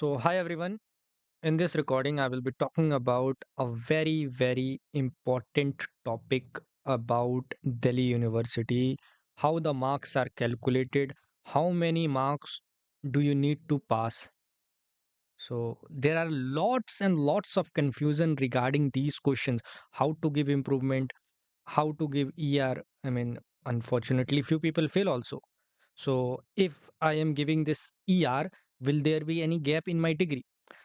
So, hi everyone. In this recording, I will be talking about a very, very important topic about Delhi University, how the marks are calculated, how many marks do you need to pass. So, there are lots and lots of confusion regarding these questions, how to give improvement, how to give ER. I mean, unfortunately, few people fail also. So, if I am giving this ER, will there be any gap in my degree?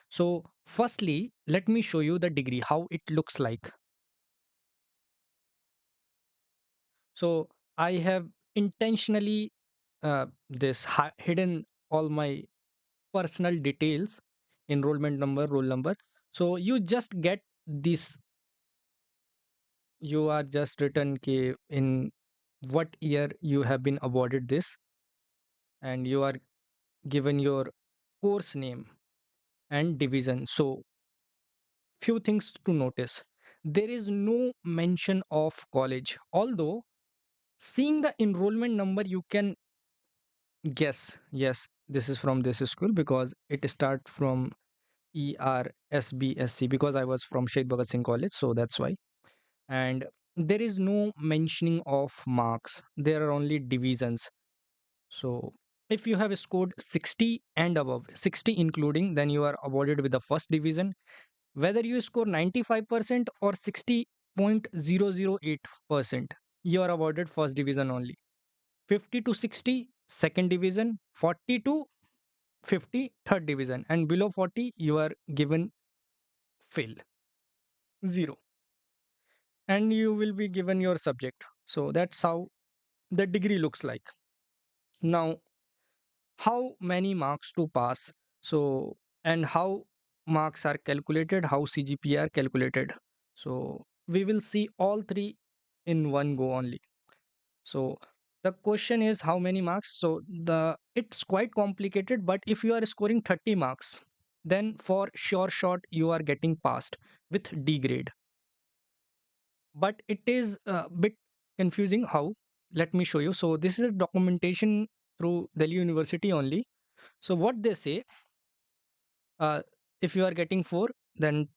So, firstly, let me show you the degree, how it looks like. So, I have intentionally hidden all my personal details, enrollment number, roll number. So, you just get this. You are just written in what year you have been awarded this, and you are given your course name and division. So, few things to notice. There is no mention of college, although seeing the enrollment number, you can guess, yes, this is from this school because it start from ERSBSC because I was from Sheikh Bhagat Singh College, so that's why. And there is no mentioning of marks. There are only divisions. So if you have scored 60 and above, 60 including, then you are awarded with the first division. Whether you score 95% or 60.008%, you are awarded first division only. 50 to 60 second division, 40 to 50 third division, and below 40 you are given fail, zero, and you will be given your subject. So that's how the degree looks like. Now, how many marks to pass? So, and how marks are calculated, how CGPA are calculated. So we will see all three in one go only. So the question is how many marks? So the it's quite complicated, but if you are scoring 30 marks, then for sure shot you are getting passed with D grade. But it is a bit confusing how. Let me show you. So this is a documentation through Delhi University only. So what they say, uh, if you are getting 4, then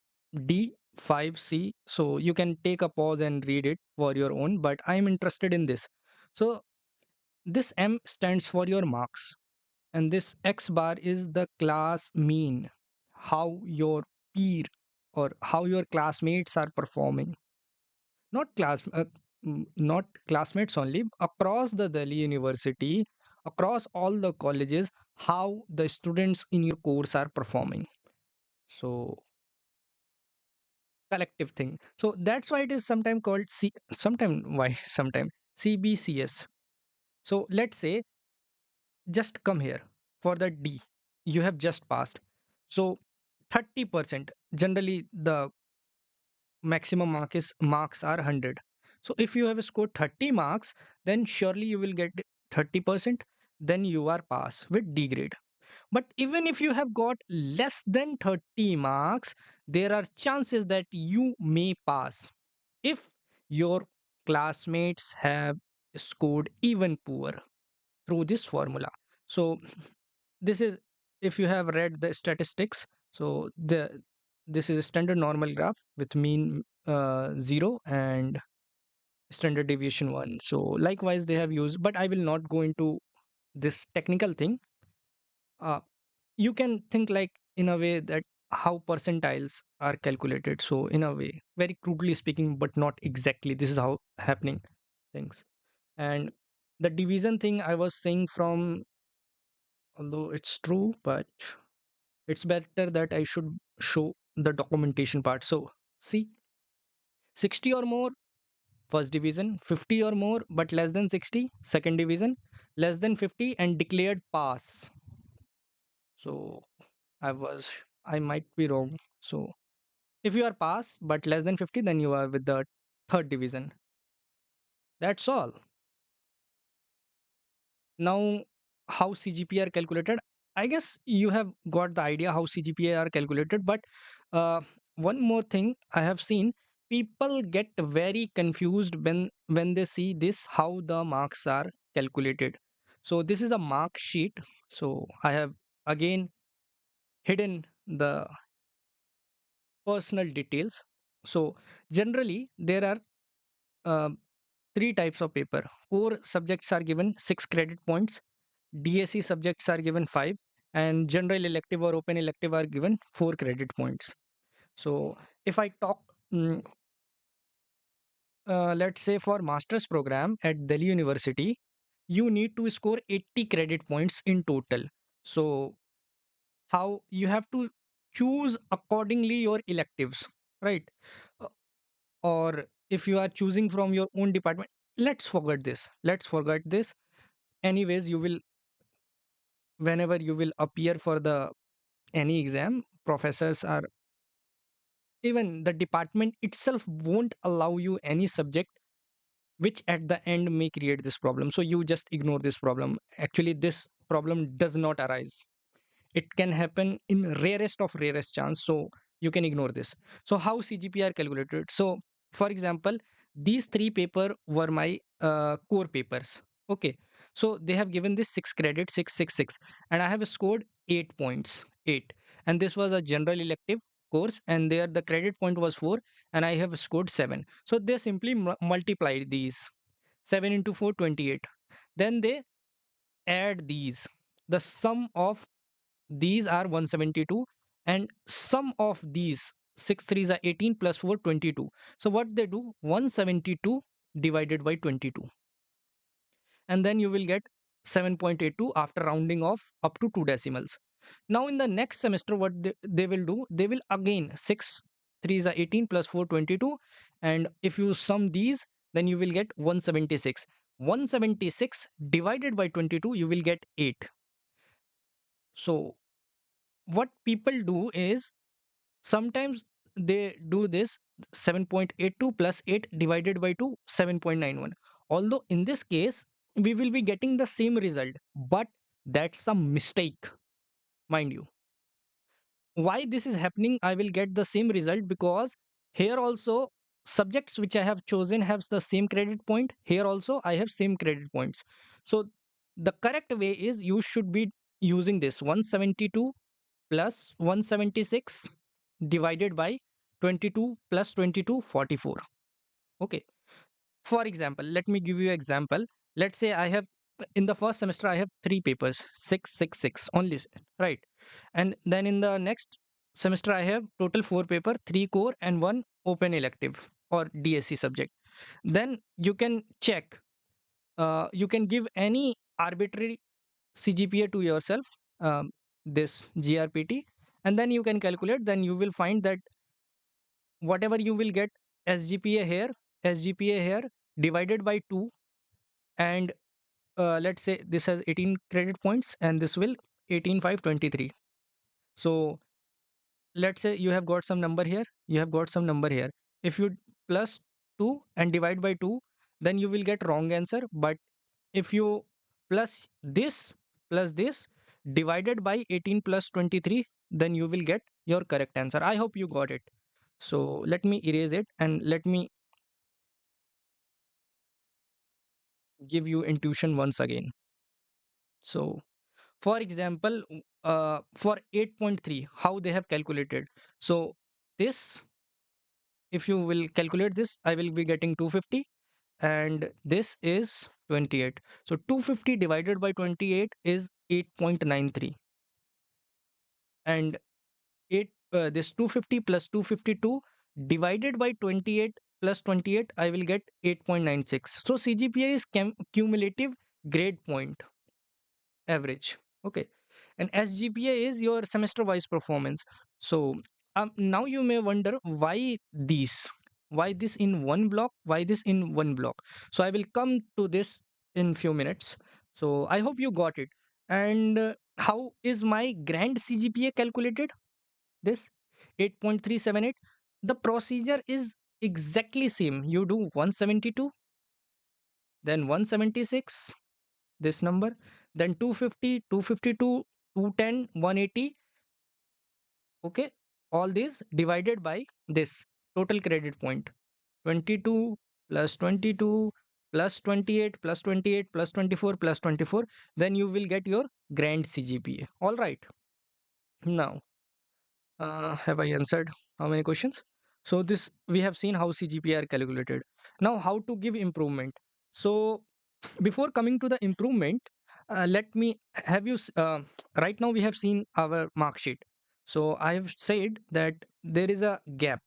D 5C. So you can take a pause and read it for your own. But I am interested in this. So this M stands for your marks, and this X bar is the class mean, how your peer or how your classmates are performing. Not not classmates only, across the Delhi University, across all the colleges, how the students in your course are performing. So collective thing. So that's why it is sometimes called sometime why sometime CBCS. So let's say just come here for the D. You have just passed. So 30%, generally the maximum marks are 100. So if you have scored 30 marks, then surely you will get 30%, then you are pass with D grade. But even if you have got less than 30 marks, there are chances that you may pass if your classmates have scored even poor through this formula. So this is, if you have read the statistics, so this is a standard normal graph with mean 0 and standard deviation 1. So likewise they have used, but I will not go into this technical thing. uh, you can think like in a way that how percentiles are calculated. So in a way, very crudely speaking, but not exactly, this is how happening things. And the division thing I was saying from, although it's true, but it's better that I should show the documentation part. So see, 60 or more first division, 50 or more but less than 60 second division, less than 50 and declared pass. So I was, I might be wrong. So if you are pass but less than 50, then you are with the third division. That's all. Now, how CGPA are calculated? I guess you have got the idea how CGPA are calculated, but uh, one more thing I have seen, people get very confused when they see this how the marks are calculated. So this is a mark sheet. So I have again hidden the personal details. So generally there are uh, three types of paper. Core subjects are given 6 credit points, DSE subjects are given 5, and general elective or open elective are given 4 credit points. So if I talk, mm, let's say for master's program at Delhi University, you need to score 80 credit points in total. So how you have to choose accordingly your electives, right? Uh, or if you are choosing from your own department, let's forget this. Anyways, you will, whenever you will appear for the any exam, professors are, even the department itself won't allow you any subject which at the end may create this problem, so you just ignore this problem. Actually this problem does not arise. It can happen in rarest of rarest chance, so you can ignore this. So how CGPA are calculated? So for example, these three paper were my core papers. Okay, so they have given this 6 credit, 666, and I have scored 8 points, 8. And this was a general elective course, and there the credit point was 4, and I have scored 7. So they simply multiply these. 7 into 4, 28. Then they add these. The sum of these are 172, and sum of these 6 threes are 18 plus 4, 22. So what they do, 172 divided by 22, and then you will get 7.82 after rounding off up to two decimals. Now in the next semester what they will do, they will again 6 threes are 18 plus 4, 22, and if you sum these, then you will get 176. 176 divided by 22, you will get 8. So what people do is, sometimes they do this 7.82 plus 8 divided by 2, 7.91. Although in this case, we will be getting the same result, but that's a mistake, mind you. Why this is happening? I will get the same result because here also subjects which I have chosen have the same credit point. Here also I have same credit points. So the correct way is you should be using this 172 plus 176 divided by 22 plus 22, 44. Okay, for example, let me give you example. Let's say I have, in the first semester I have three papers, 666 only, right? And then in the next semester I have total four paper, three core and one open elective or DSC subject. Then you can check, you can give any arbitrary CGPA to yourself, this GRPT, and then you can calculate. Then you will find that whatever you will get SGPA here, SGPA here, divided by 2, and let's say this has 18 credit points and this will 18 5 23. So let's say you have got some number here, you have got some number here. If you plus 2 and divide by 2, then you will get wrong answer. But if you plus this divided by 18 plus 23, then you will get your correct answer. I hope you got it. So let me erase it and let me give you intuition once again. So for example, for 8.3, how they have calculated. So this, if you will calculate this, I will be getting 250, and this is 28. So 250 divided by 28 is 8.93, and 8 this 250 plus 252 divided by 28 plus 28, I will get 8.96. So CGPA is cumulative grade point average. Okay, and SGPA is your semester wise performance. So now you may wonder why these, why this in one block, why this in one block. So I will come to this in few minutes. So I hope you got it. And how is my grand CGPA calculated? This 8.378, the procedure is exactly same. You do 172, then 176, this number, then 250, 252, 210, 180. Okay, all these divided by this total credit point, 22 plus 22 plus 28 plus 28 plus 24 plus 24, then you will get your grand CGPA. All right, now Have I answered how many questions? So this we have seen how CGPA are calculated. Now how to give improvement. So before coming to the improvement, let me have you right now we have seen our mark sheet. So I have said that there is a gap.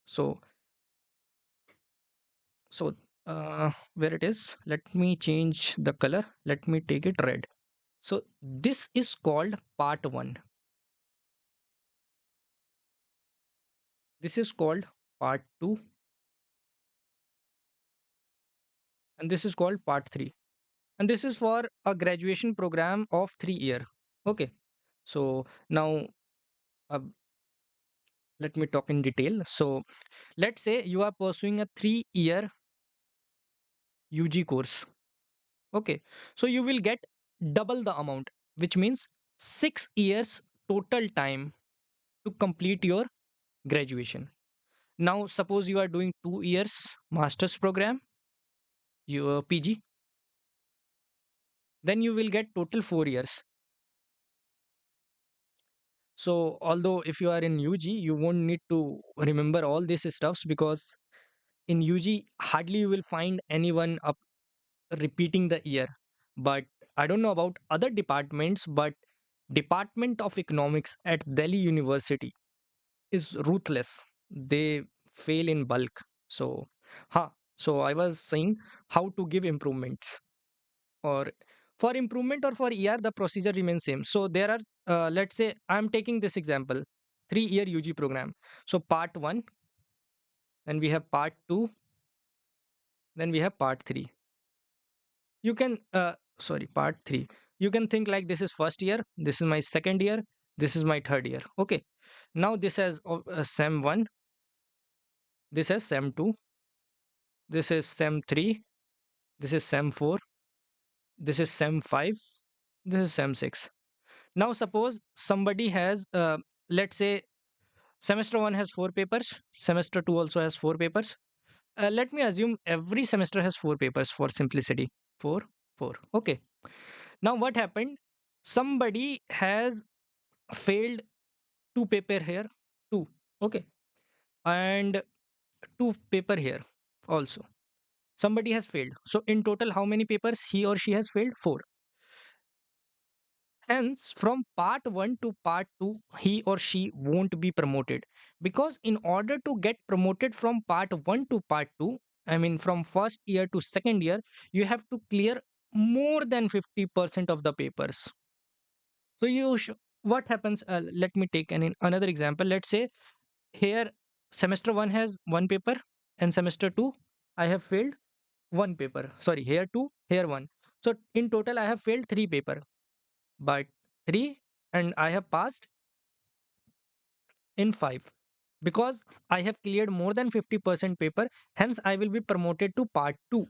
So so where it is, let me change the color. Let me take it red. So this is called part 1. This is called part 2, and this is called part 3. And this is for a graduation program of 3 year. Okay. So now uh, let me talk in detail. So let's say you are pursuing a 3 year UG course. Okay. So you will get double the amount, which means 6 years total time to complete your graduation. Now suppose you are doing 2 years master's program, your PG, then you will get total 4 years. So although if you are in UG, you won't need to remember all these stuffs, because in UG hardly you will find anyone up repeating the year. But I don't know about other departments, but Department of Economics at Delhi University is ruthless. They fail in bulk. So, so I was saying how to give improvements, or for improvement or for ER, the procedure remains same. So there are, let's say I'm taking this example, 3 year UG program. So part 1, then we have part 2, then we have part 3. You can, sorry, part 3. You can think like this is first year, this is my second year, this is my third year. Okay. Now this has SEM 1, this has SEM 2, this is SEM 3, this is SEM 4, this is SEM 5, this is SEM 6. Now suppose somebody has, let's say semester 1 has 4 papers, semester 2 also has 4 papers. Let me assume every semester has 4 papers for simplicity. 4, 4. Okay. Now what happened? Somebody has failed 2 paper here, 2. Okay. And 2 paper here also. Somebody has failed. So in total, how many papers he or she has failed? 4. Hence, from part 1 to part 2, he or she won't be promoted. Because in order to get promoted from part 1 to part 2, I mean, from first year to second year, you have to clear more than 50% of the papers. So what happens? Let me take another example. Let's say here semester 1 has one paper, and semester 2 I have failed one paper. Sorry, here 2, here 1. So in total I have failed 3 paper, but 3, and I have passed in 5, because I have cleared more than 50% paper. Hence I will be promoted to part 2.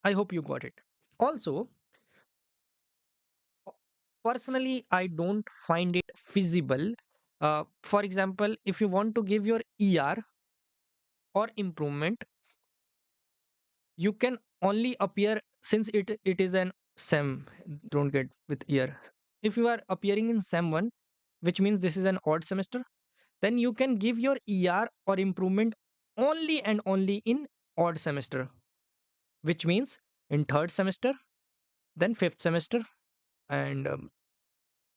I hope you got it. Also, personally, I don't find it feasible. For example, if you want to give your ER or improvement, you can only appear, since it is an SEM, don't get with year. If you are appearing in SEM 1, which means this is an odd semester, then you can give your ER or improvement only and only in odd semester, which means in third semester, then fifth semester. And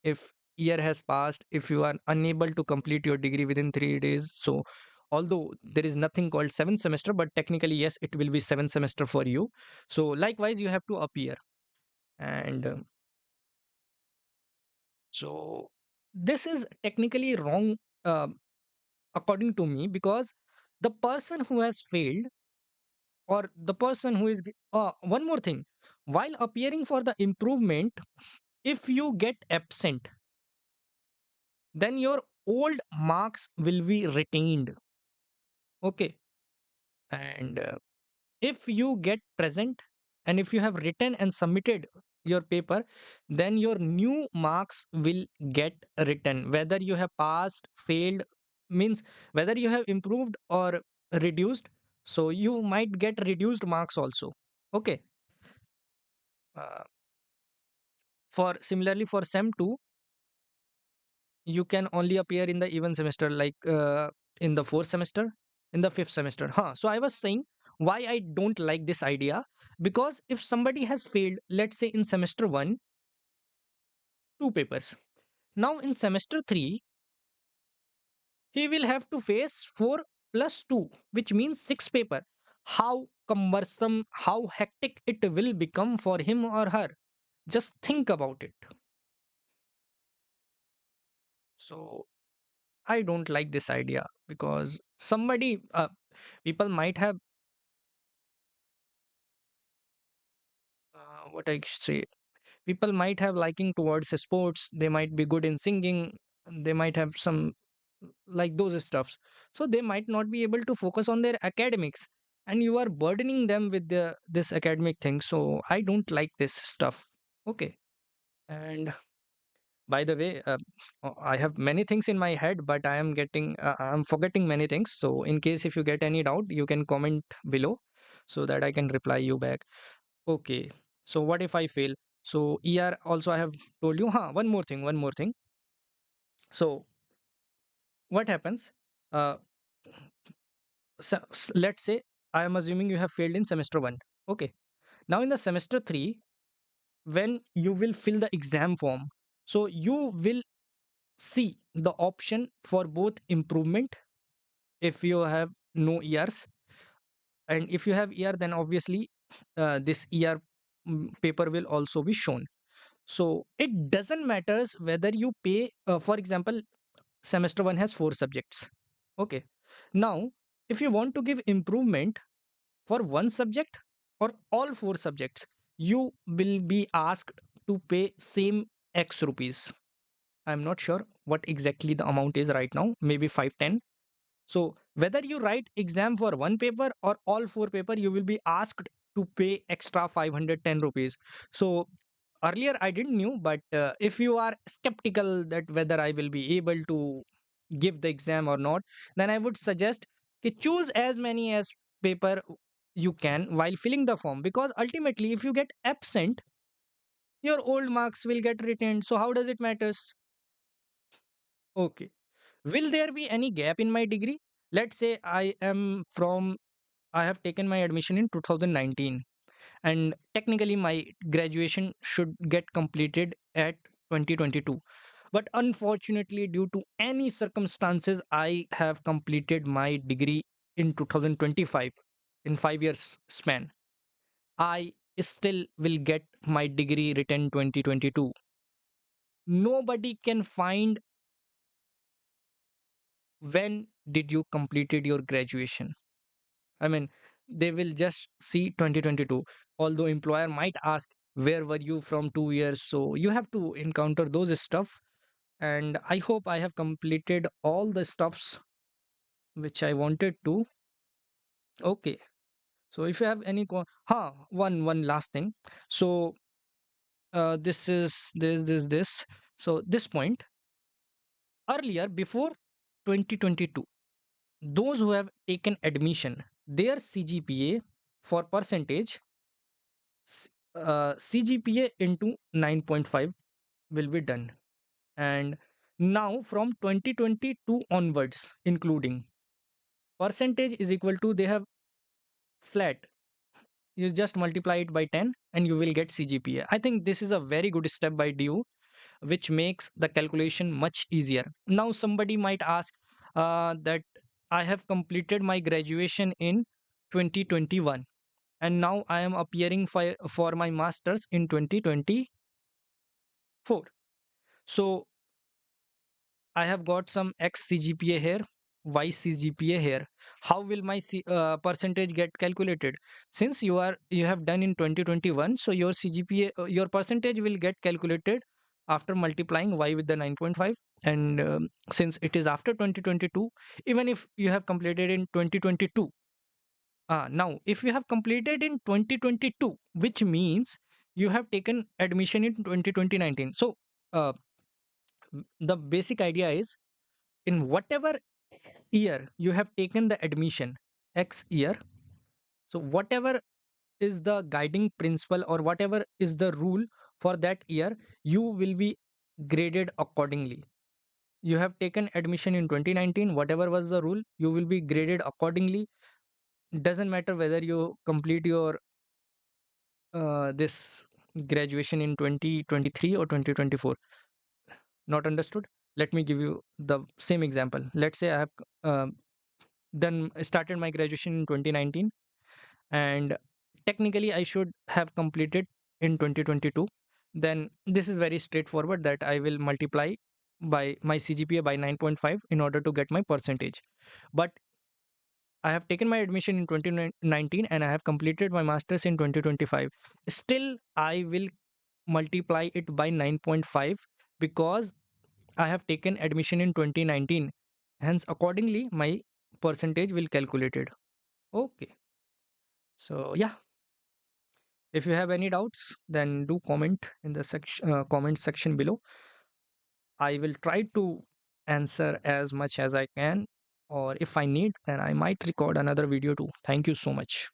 if year has passed, if you are unable to complete your degree within 3 days, so although there is nothing called seventh semester, but technically yes, it will be seventh semester for you. So likewise you have to appear. And so this is technically wrong, uh, according to me, because the person who has failed, or the person who is one more thing, while appearing for the improvement, if you get absent, then your old marks will be retained. Okay. And if you get present, and if you have written and submitted your paper, then your new marks will get written, whether you have passed, failed, means whether you have improved or reduced. So you might get reduced marks also. Okay. uh, for similarly for sem 2, you can only appear in the even semester, like in the fourth semester, in the fifth semester. Huh. So I was saying why I don't like this idea, because if somebody has failed, let's say in semester one, two papers, now in semester three, he will have to face 4 plus 2, which means 6 paper. How cumbersome, how hectic it will become for him or her. Just think about it. So I don't like this idea, because people might have, what I say, people might have liking towards sports. They might be good in singing. They might have some like those stuffs. So they might not be able to focus on their academics, and you are burdening them with this academic thing. So I don't like this stuff. Okay. And by the way, I have many things in my head, but I'm forgetting many things. So in case if you get any doubt, you can comment below so that I can reply you back. Okay. So what if I fail? So ER also I have told you. Huh, one more thing. So what happens? Uh, let's say I am assuming you have failed in semester 1. Okay. Now in the semester 3, when you will fill the exam form, so you will see the option for both improvement if you have no ERs, and if you have ER, then obviously this ER paper will also be shown. So it doesn't matters whether you pay, for example, semester 1 has 4 subjects. Okay. Now if you want to give improvement for one subject or all 4 subjects, you will be asked to pay same X rupees. I'm not sure what exactly the amount is right now, maybe 510. So whether you write exam for one paper or all 4 paper, you will be asked to pay extra 510 rupees. So earlier I didn't knew, but if you are skeptical that whether I will be able to give the exam or not, then I would suggest to choose as many as paper you can while filling the form, because ultimately if you get absent, your old marks will get retained. So how does it matters? Okay. Will there be any gap in my degree? Let's say I have taken my admission in 2019, and technically my graduation should get completed at 2022. But unfortunately, due to any circumstances, I have completed my degree in 2025, in 5 years span. I still will get my degree written 2022. Nobody can find when did you completed your graduation. I mean, they will just see 2022. Although employer might ask, where were you from 2 years? So you have to encounter those stuff. And I hope I have completed all the stuffs which I wanted to. Okay. So if you have any, one last thing. So this is this. So this point earlier before 2022, those who have taken admission, their CGPA for percentage, CGPA into 9.5 will be done. And now from 2022 onwards, including percentage is equal to, they have flat. You just multiply it by 10 and you will get CGPA. I think this is a very good step by DU, which makes the calculation much easier. Now somebody might ask that I have completed my graduation in 2021, and now I am appearing for my masters in 2024. So I have got some X CGPA here, Y CGPA here. How will my percentage get calculated? Since you have done in 2021, so your CGPA, your percentage will get calculated after multiplying Y with the 9.5. And since it is after 2022, even if you have completed in 2022, now if you have completed in 2022, which means you have taken admission in 2019. So uh, the basic idea is, in whatever year you have taken the admission, X year, so whatever is the guiding principle or whatever is the rule for that year, you will be graded accordingly. You have taken admission in 2019, whatever was the rule, you will be graded accordingly. Doesn't matter whether you complete your this graduation in 2023 or 2024. Not understood? Let me give you the same example. Let's say I have um done started my graduation in 2019, and technically I should have completed in 2022. Then this is very straightforward, that I will multiply by my CGPA by 9.5 in order to get my percentage. But I have taken my admission in 2019 and I have completed my masters in 2025. Still, I will multiply it by 9.5 because I have taken admission in 2019. Hence, accordingly, my percentage will calculated. Okay. So yeah, if you have any doubts, then do comment in the comment section below. I will try to answer as much as I can, or if I need, then I might record another video too. Thank you so much.